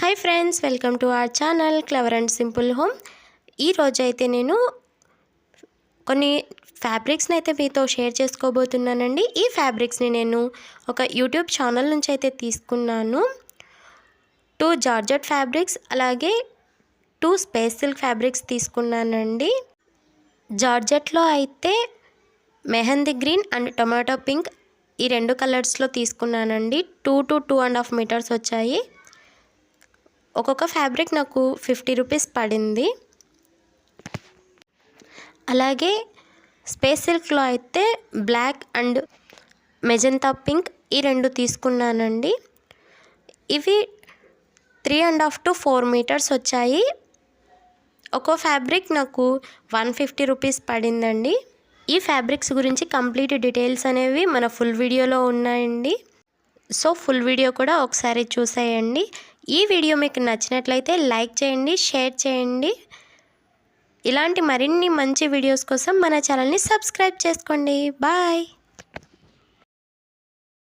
Hi friends, welcome to our channel clever and simple home. ఈరోజు అయితే నేను కొన్ని ఫ్యాబ్రిక్స్ని అయితే మీతో షేర్ చేసుకోబోతున్నానండి. ఈ ఫ్యాబ్రిక్స్ని నేను ఒక యూట్యూబ్ ఛానల్ నుంచి అయితే తీసుకున్నాను. 2 జార్జెట్ ఫ్యాబ్రిక్స్ అలాగే 2 స్పేస్ సిల్క్ ఫ్యాబ్రిక్స్ తీసుకున్నానండి. జార్జెట్లో అయితే mehndi green and tomato pink ఈ 2 కలర్స్లో తీసుకున్నానండి. 2 to 2.5 మీటర్స్ వచ్చాయి. ఒక్కొక్క ఫ్యాబ్రిక్ నాకు 50 రూపీస్ పడింది. అలాగే స్పేస్ సిల్క్లో అయితే బ్లాక్ అండ్ మెజంతా పింక్ ఈ 2 తీసుకున్నానండి. ఇవి 3.5 to 4 మీటర్స్ వచ్చాయి. ఒక్కో ఫ్యాబ్రిక్ నాకు 150 రూపీస్ పడిందండి. ఈ ఫ్యాబ్రిక్స్ గురించి కంప్లీట్ డీటెయిల్స్ అనేవి మన ఫుల్ వీడియోలో ఉన్నాయండి. సో ఫుల్ వీడియో కూడా ఒకసారి చూసేయండి. ఈ వీడియో మీకు నచ్చినట్లయితే లైక్ చేయండి, షేర్ చేయండి. ఇలాంటి మరిన్ని మంచి వీడియోస్ కోసం మన ఛానల్ని సబ్స్క్రైబ్ చేసుకోండి. బాయ్.